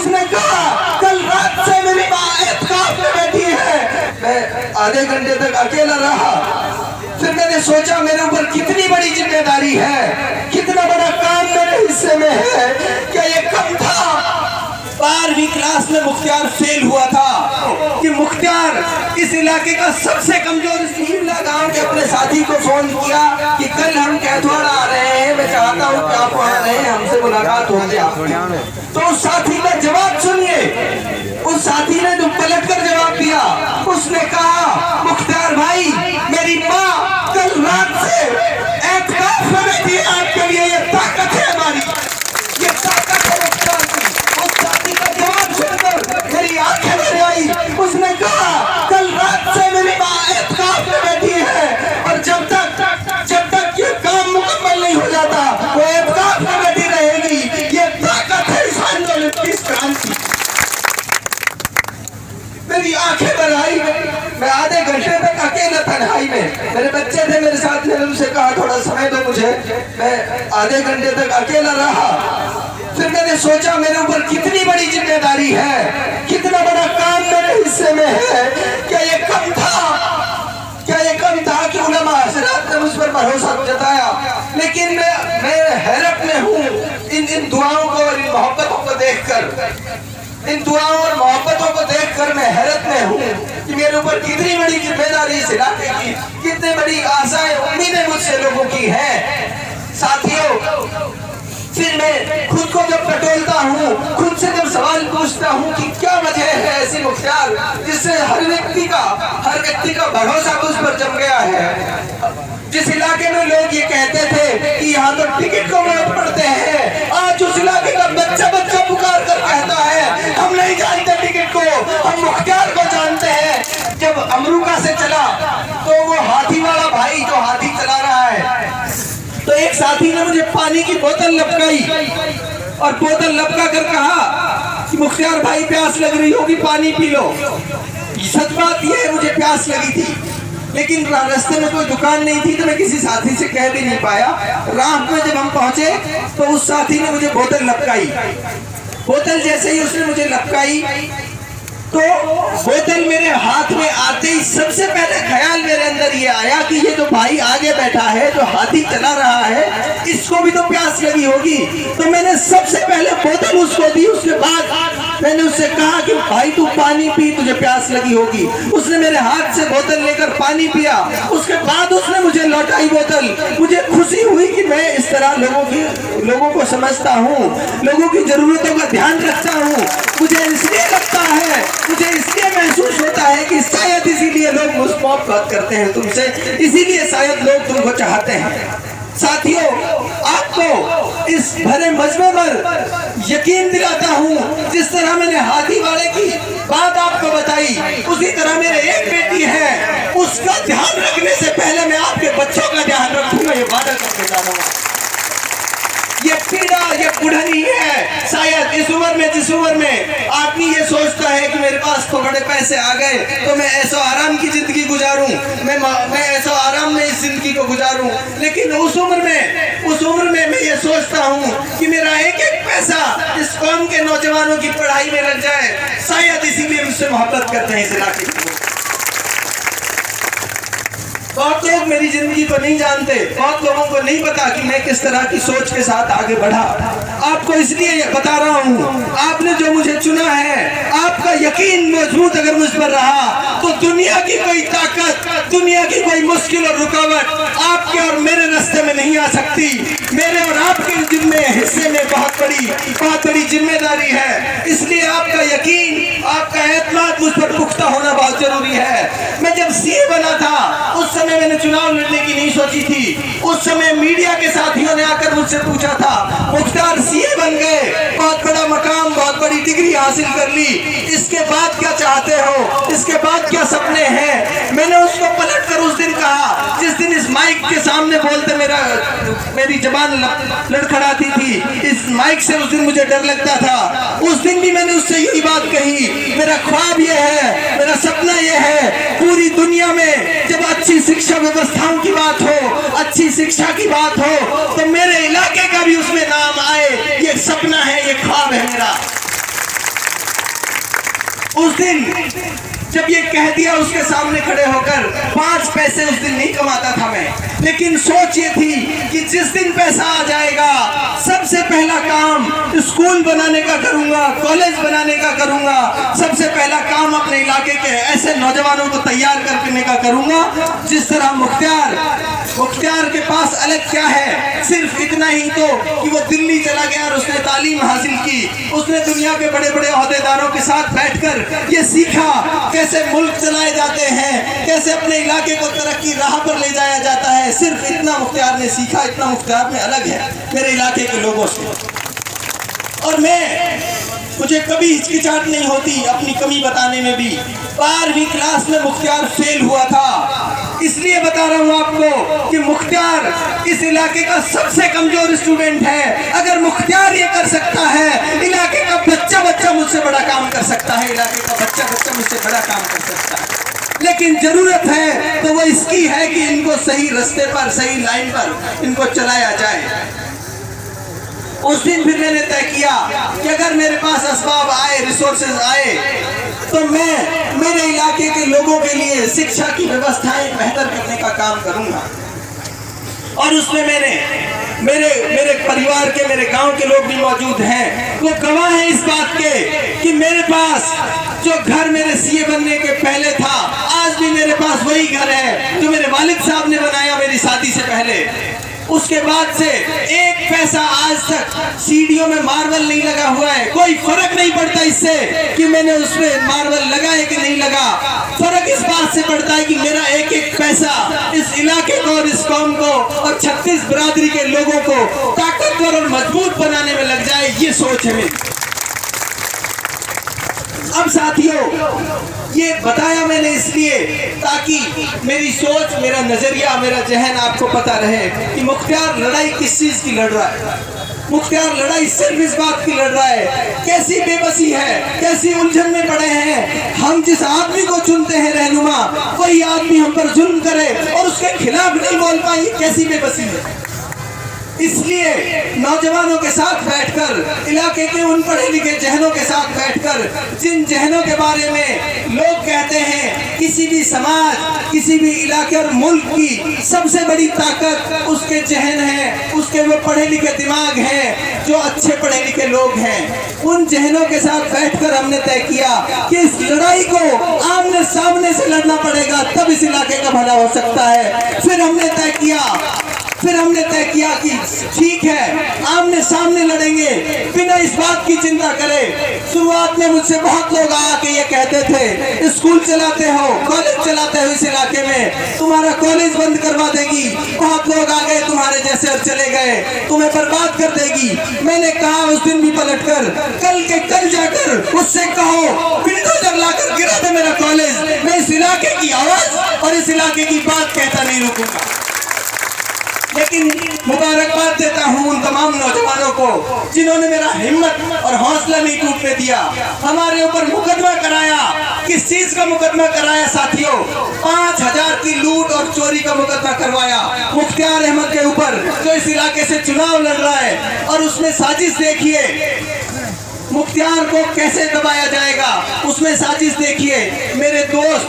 उसने कहा कल रात से मेरी माँ एतकाफ में बैठी है। मैं आधे घंटे तक अकेला रहा। फिर मैंने सोचा मेरे ऊपर कितनी बड़ी जिम्मेदारी है, कितना बड़ा काम मेरे हिस्से में है। क्या ये कम था? 12वीं क्लास में मुख्तियार फेल हुआ था कि मुख्तियार इस इलाके का सबसे कमजोर शिमला गांव के अपने साथी को फोन किया कि कल हम कैथवाड़ा आ रहे हैं, मैं चाहता हूं कि आप वहां रहे, हमसे मुलाकात हो जाए। तो उस साथी का जवाब सुनिए। उस साथी ने जो पलट कर जवाब दिया, उसने कहा मुख्तियार भाई मेरी माँ कल रात से एतकाफ में बैठी है, आपके लिए ये ताकत है हमारी, ये ताकत है मुख्तियार की। उस साथी का जवाब सुनकर मेरी आंखें भर आई। उसने कहा कल रात से मेरी माँ एतकाफ में बैठी है और जब तक ये काम मुकम्मल नहीं हो जाता वो एतकाफ में बैठी रहेगी। ये ताकत है इस आंदोलन की, इस क्रांति। मेरी आंखें भर आई। मैं आधे घंटे तक अकेला तन्हाई में, मेरे बच्चे थे मेरे साथ, मैंने उनसे कहा थोड़ा समय दो मुझे। मैं आधे घंटे तक अकेला रहा। फिर मैंने सोचा मेरे ऊपर कितनी बड़ी जिम्मेदारी है, कितना बड़ा काम मेरे हिस्से में है। क्या ये कम था? क्या ये कम था कि उलमा हज़रात ने मुझ पर भरोसा जताया? लेकिन मैं हैरत में हूँ इन दुआओं को और इन मोहब्बतों को देखकर। इन दुआओं और मोहब्बतों को देखकर मैं हैरत में हूँ कि मेरे ऊपर कितनी बड़ी जिम्मेदारी इस इलाके की, कितनी बड़ी आशाएं उम्मीदें मुझसे लोगों की हैं। साथियों, फिर मैं खुद को जब टटोलता हूँ, खुद से जब सवाल पूछता हूँ कि क्या वजह है ऐसी मुख्तियार जिससे हर व्यक्ति का भरोसा मुझ पर जम गया है। जिस इलाके में लोग ये कहते थे कि यहाँ तो टिकट को वोट पड़ते हैं, आज उस इलाके का बच्चा पुकार कर कहता है हम नहीं जानते टिकट को, हम मुख्तियार को जानते हैं। जब अमरूका से चला तो वो हाथी वाला भाई जो हाथी चला रहा है, तो एक साथी ने मुझे पानी की बोतल लपकाई और बोतल लपका कर कहा कि मुख्तियार भाई प्यास लग रही होगी, पानी पी लो। सच बात यह है, मुझे प्यास लगी थी, लेकिन रास्ते में कोई दुकान नहीं थी तो मैं किसी साथी से कह भी नहीं पाया। राह में जब हम पहुंचे तो उस साथी ने मुझे बोतल लपकाई। बोतल जैसे ही उसने मुझे लपकाई तो बोतल मेरे हाथ में आते ही सबसे पहले ख्याल मेरे अंदर ये आया कि ये जो भाई आगे बैठा है, जो हाथी चला रहा है, इसको भी तो प्यास लगी होगी। तो मैंने सबसे पहले बोतल उसको दी। उसके बाद मैंने उससे कहा कि भाई तू पानी पी, तुझे प्यास लगी होगी। उसने मेरे हाथ से बोतल लेकर पानी पिया। उसके बाद उसने मुझे लौटाई बोतल। मुझे खुशी हुई कि मैं इस तरह लोगों को समझता हूँ, लोगों की जरूरतों का ध्यान रखता हूँ। मुझे इसलिए लगता है, मुझे इसलिए महसूस होता है कि शायद इसीलिए लोग मोहब्बत करते हैं तुमसे, इसीलिए शायद लोग तुमको चाहते हैं। साथियों, आपको इस भरे मजमे पर यकीन दिलाता हूँ, जिस तरह मैंने हाथी वाले की बात आपको बताई, उसी तरह मेरे एक बेटी है, उसका ध्यान रखने से पहले मैं आपके बच्चों का ध्यान रखूंगा, ये वादा करके जा रहा हूँ। ये पीड़ा, ये बुढ़नी है। शायद इस उम्र में, जिस उम्र में आदमी ये सोचता है कि मेरे पास तो बड़े पैसे आ गए तो मैं ऐसा आराम की जिंदगी गुजारूं, मैं ऐसा आराम में इस जिंदगी को गुजारूं, लेकिन उस उम्र में मैं ये सोचता हूं कि मेरा एक एक पैसा इस कौम के नौजवानों की पढ़ाई में लग जाए। शायद इसीलिए मुझसे मोहब्बत करते हैं इस इलाके के लोग। बहुत लोग मेरी जिंदगी को नहीं जानते, बहुत लोगों को नहीं पता कि मैं किस तरह की सोच के साथ आगे बढ़ा। आपको इसलिए बता रहा हूँ, आपने जो मुझे चुना है, आपका यकीन मजबूत अगर मुझ पर रहा तो दुनिया की कोई ताकत, दुनिया की कोई मुश्किल और रुकावट आपके और मेरे रास्ते में नहीं आ सकती। मेरे और आपके जिम्मे हिस्से में बहुत बड़ी जिम्मेदारी है। इसलिए आपका यकीन, आपका एतमाद मुझ पर पुख्ता होना बहुत जरूरी है। मैं जब सीए बना था उस समय मैंने चुनाव लड़ने की नहीं सोची थी। उस समय मीडिया के साथियों ने आकर मुझसे पूछा था, मुख्तार सीए बन गए, बहुत बड़ा मकाम, बहुत बड़ी डिग्री हासिल कर ली, इसके बाद क्या चाहते हो, इसके बाद क्या सपने हैं? मैंने उसको पलट कर उस दिन कहा, जिस दिन इस माइक के सामने बोलते मेरी जबान लड़खड़ाती थी, इस माइक से उस दिन मुझे डर लगता था। उस दिन भी मैंने उससे यही बात कही, मेरा ख्वाब ये है, मेरा सपना ये है, पूरी दुनिया में जब अच्छी शिक्षा व्यवस्थाओं की बात हो, अच्छी शिक्षा की बात हो, तो मेरे इलाके का भी उसमें नाम आए। ये सपना है, ये ख्वाब है मेरा। उस दिन जब ये कह दिया उसके सामने खड़े होकर, 5 पैसे उस दिन नहीं कमाता था मैं, लेकिन सोच ये थी कि जिस दिन पैसा आ जाएगा सबसे पहला काम स्कूल बनाने का करूंगा, कॉलेज बनाने का करूंगा, सबसे पहला काम अपने इलाके के ऐसे नौजवानों को तैयार करने का करूंगा जिस तरह मुख्तियार के पास अलग क्या है, सिर्फ इतना ही तो कि वो दिल्ली चला गया और उसने तालीम हासिल की, उसने दुनिया के बड़े बड़े ओहदेदारों के साथ बैठकर ये सीखा कैसे मुल्क चलाए जाते हैं, कैसे अपने इलाके को तरक्की राह पर ले जाया जाता है। सिर्फ इतना मुख्तियार ने सीखा, इतना मुख्तियार में अलग है मेरे इलाके के लोगों से। और मुझे कभी हिचकिचाहट नहीं होती अपनी कमी बताने में भी। 12वीं क्लास में मुख्तियार फेल हुआ था, इसलिए बता रहा हूँ आपको कि मुख्तियार इस इलाके का सबसे कमजोर स्टूडेंट है। अगर मुख्तियार ये कर सकता है, इलाके का बच्चा मुझसे बड़ा काम कर सकता है, इलाके का बच्चा मुझसे बड़ा काम कर सकता है। लेकिन जरूरत है तो वो इसकी है कि इनको सही रास्ते पर, सही लाइन पर इनको चलाया जाए। उस दिन फिर मैंने तय किया कि अगर मेरे पास असबाब आए, रिसोर्सेज आए, तो मैं मेरे इलाके के लोगों के लिए शिक्षा की व्यवस्थाएं बेहतर करने का काम करूंगा। और उसमें मेरे परिवार के, मेरे गांव के लोग भी मौजूद हैं, वो गवाह हैं इस बात के कि मेरे पास जो घर मेरे सीए बनने के पहले था, आज भी मेरे पास वही घर है जो मेरे वालिद साहब ने बनाया मेरी शादी से पहले। उसके बाद से 1 पैसा आज तक सीढ़ियों में मार्बल नहीं लगा हुआ है। कोई फर्क नहीं पड़ता इससे कि मैंने उसमें मार्बल लगा है कि नहीं लगा। फर्क इस बात से पड़ता है कि मेरा एक पैसा इस इलाके को और इस कौम को और 36 बिरादरी के लोगों को ताकतवर और मजबूत बनाने में लग जाए, ये सोच है मेरी। अब साथियों, ये बताया मैंने इसलिए ताकि मेरी सोच, मेरा नजरिया, मेरा जहन आपको पता रहे कि मुख्तियार लड़ाई किस चीज की लड़ रहा है। मुख्तियार लड़ाई सिर्फ इस बात की लड़ रहा है, कैसी बेबसी है, कैसी उलझन में पड़े हैं। हम जिस आदमी को चुनते हैं रहनुमा, वही आदमी हम पर जुल्म करे और उसके खिलाफ नहीं बोल पाए, कैसी बेबसी है। इसलिए नौजवानों के साथ बैठकर, इलाके के उन पढ़े लिखे जहनों के साथ बैठकर, जिन जहनों के बारे में लोग कहते हैं किसी भी समाज, किसी भी इलाके और मुल्क की सबसे बड़ी ताकत उसके जहन है, उसके वो पढ़े लिखे दिमाग हैं, जो अच्छे पढ़े लिखे लोग हैं, उन जहनों के साथ बैठकर हमने तय किया कि इस लड़ाई को आमने सामने से लड़ना पड़ेगा, तब इस इलाके का भला हो सकता है। फिर हमने तय किया कि ठीक है, आमने सामने लड़ेंगे बिना इस बात की चिंता करे। शुरुआत में मुझसे बहुत लोग आके ये कहते थे, स्कूल चलाते हो, कॉलेज चलाते हो इस इलाके में, तुम्हारा कॉलेज बंद करवा देगी। बहुत लोग आ गए तुम्हारे जैसे और चले गए, तुम्हें बर्बाद कर देगी। मैंने कहा उस दिन भी पलटकर, कल के कल जाकर उससे कहो बिल्डोजर लाकर गिरा दे मेरा कॉलेज। मैं इस इलाके की आवाज और इस इलाके की बात कहता नहीं रुकूंगा। लेकिन मुबारकबाद देता हूं उन तमाम नौजवानों को जिन्होंने मेरा हिम्मत और हौसला नहीं टूटने दिया। हमारे ऊपर मुकदमा कराया, किस चीज का मुकदमा कराया साथियों? 5000 की लूट और चोरी का मुकदमा करवाया मुख्तियार अहमद के ऊपर, जो इस इलाके से चुनाव लड़ रहा है। और उसमें साजिश देखिए, मुख्तियार को कैसे दबाया जाएगा, उसमें साजिश देखिए। मेरे दोस्त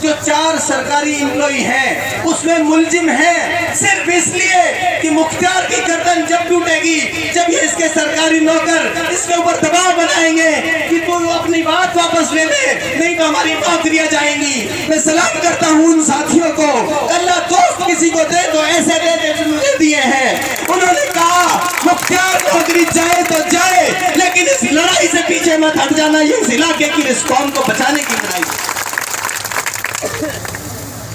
जो 4 सरकारी एम्प्लॉई हैं, उसमें मुलजिम हैं सिर्फ इसलिए कि मुख्तियार की गर्दन जब टूटेगी, जब ये इसके सरकारी नौकर इसके ऊपर दबाव बनाएंगे कि तू अपनी बात वापस ले ले, नहीं तो हमारी नौकरियां जाएंगी। मैं सलाम करता हूं उन साथियों को, अल्लाह दोस्त किसी को दे तो ऐसे दे मुझे दिए हैं। उन्होंने कहा मुख्तियार नौकरी जाए तो जाए, लेकिन इस लड़ाई से पीछे मत हट जाना। ये इस इलाके की, इस कौम को बचाने की लड़ाई।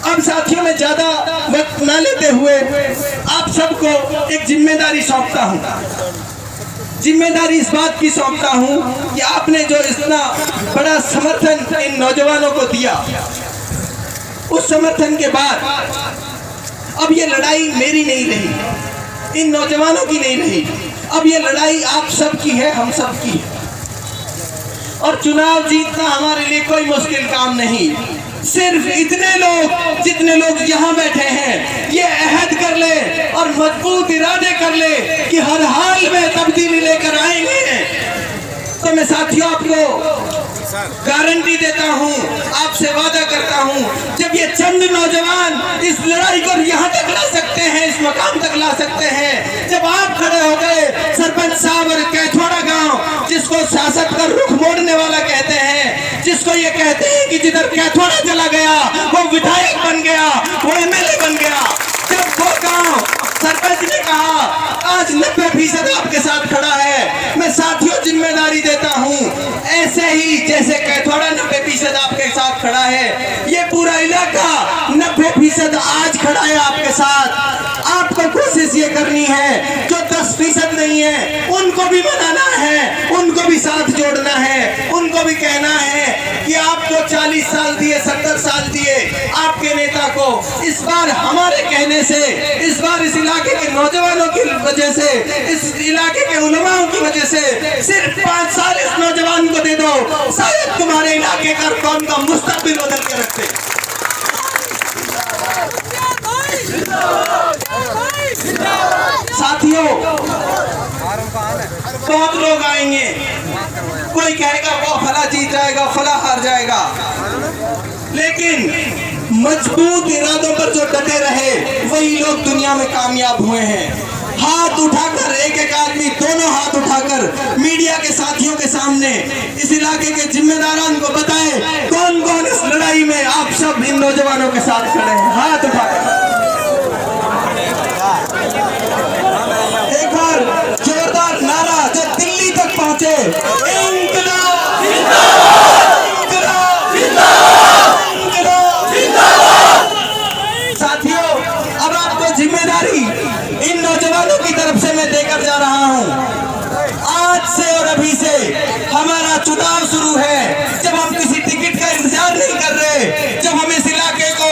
अब साथियों, में ज्यादा वक्त ना लेते हुए आप सबको एक जिम्मेदारी सौंपता हूं। जिम्मेदारी इस बात की सौंपता हूं कि आपने जो इतना बड़ा समर्थन इन नौजवानों को दिया, उस समर्थन के बाद अब ये लड़ाई मेरी नहीं रही, इन नौजवानों की नहीं रही, अब ये लड़ाई आप सबकी है, हम सबकी है। और चुनाव जीतना हमारे लिए कोई मुश्किल काम नहीं। सिर्फ इतने लोग, जितने लोग यहाँ बैठे हैं, ये अहद कर ले और मजबूत इरादे कर ले कि हर हाल में तब्दीली लेकर आएंगे। तो मैं साथियों आपको गारंटी देता हूँ, आपसे वादा करता हूँ, जब ये चंद नौजवान इस लड़ाई को यहाँ तक ला सकते हैं, इस मकाम तक ला सकते हैं, जब आप खड़े हो गए सरपंच साहब और कैथोड़ा गांव जिसको सियासत का रुख मोड़ने वाला कहते हैं, जिसको ये कहते हैं कि जिधर कैथोड़ा चला गया वो विधायक बन गया, वो एमएलए बन गया, जब वो गांव सरपंच ने कहा आज 90% आपके साथ खड़ा है, मैं साथियों जिम्मेदारी देता हूं, ऐसे ही जैसे कैथोड़ा 90% आपके साथ खड़ा है, ये पूरा इलाका 90% आज खड़ा है आपके साथ। आपको कोशिश ये करनी है, जो 10% नहीं है उनको भी मनाना है, उनको भी साथ जोड़ना है, उनको भी कहना है कि आपको 40 साल दिए, 70 साल दिए आपके नेता को, इस बार हमारे कहने से, इस बार इस इलाके के नौजवानों की वजह से, इस इलाके के उलमाओं की वजह से सिर्फ 5 साल इस नौजवान को दे दो, शायद तुम्हारे इलाके का कौम का मुस्तकबिल बदल के रखते। साथियों, बहुत लोग आएंगे, कोई कहेगा वो फला जीत जाएगा, फला हार जाएगा, लेकिन मजबूत इरादों पर जो डटे रहे वही लोग दुनिया में कामयाब हुए हैं। हाथ उठाकर एक एक आदमी दोनों हाथ उठाकर मीडिया के साथियों के सामने इस इलाके के जिम्मेदारान को बताएं कौन कौन इस लड़ाई में आप सब इन नौजवानों के साथ खड़े हैं। हाथ उठाकर एक बार जोरदार नारा जो दिल्ली तक पहुंचे, इंकलाब जिंदाबाद, इंकलाब जिंदाबाद, इंकलाब जिंदाबाद। साथियों, अब आपको जिम्मेदारी इन नौजवानों की तरफ से मैं देकर जा रहा हूं। आज से और अभी से हमारा चुनाव शुरू है, जब हम किसी टिकट का इंतजार नहीं कर रहे, जब हम इस इलाके को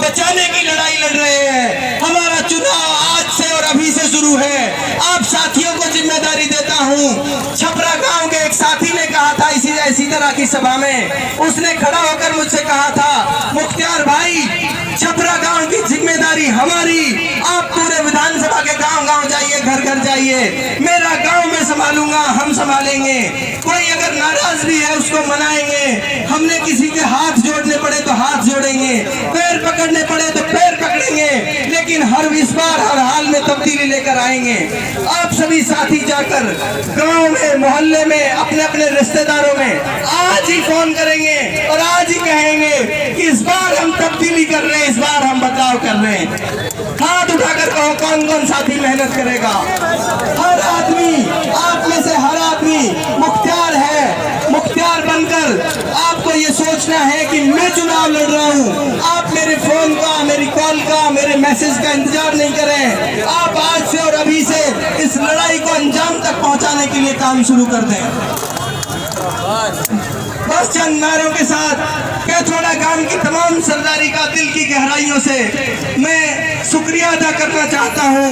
बचाने की लड़ाई लड़ रहे हैं, हमारा चुनाव आज से और अभी से शुरू है। आप साथियों को जिम्मेदारी देता हूं। छपरा गांव के एक साथी ने कहा था इसी तरह की सभा में, उसने खड़ा होकर मुझसे कहा था, मुख्तियार भाई छपरा गांव की जिम्मेदारी हमारी, आप पूरे विधानसभा के गांव-गांव जाइए, घर-घर जाइए, मेरा गांव में संभालूंगा, हम संभालेंगे। कोई अगर नाराज भी है उसको मनाएंगे, हमने किसी के हाथ जोड़ने पड़े तो हाथ जोड़ेंगे, पैर पकड़ने पड़े तो पैर पकड़ेंगे, लेकिन इस बार हर हाल में तब्दीली लेकर आएंगे। आप सभी साथी जाकर गांव में, मोहल्ले में, अपने अपने रिश्तेदारों में आज ही फोन करेंगे और आज ही कहेंगे कि इस बार हम तब्दीली कर रहे हैं, इस बार हम बदलाव कर रहे हैं। हाथ उठाकर कहो कौन कौन साथी मेहनत करेगा। हर आदमी, आप में से हर आदमी मुख्तियार है। मुख्तियार बनकर आपको ये सोचना है कि मैं चुनाव लड़ रहा हूँ। आप मेरे फोन का, मेरी कॉल का, मेरे मैसेज का इंतजार नहीं करें। आप आज से और अभी से इस लड़ाई को अंजाम तक पहुंचाने के लिए काम शुरू कर दें। बस चंद नारों के साथ कैथोड़ा गांव की तमाम सरदारी का दिल की गहराइयों से मैं शुक्रिया अदा करना चाहता हूं।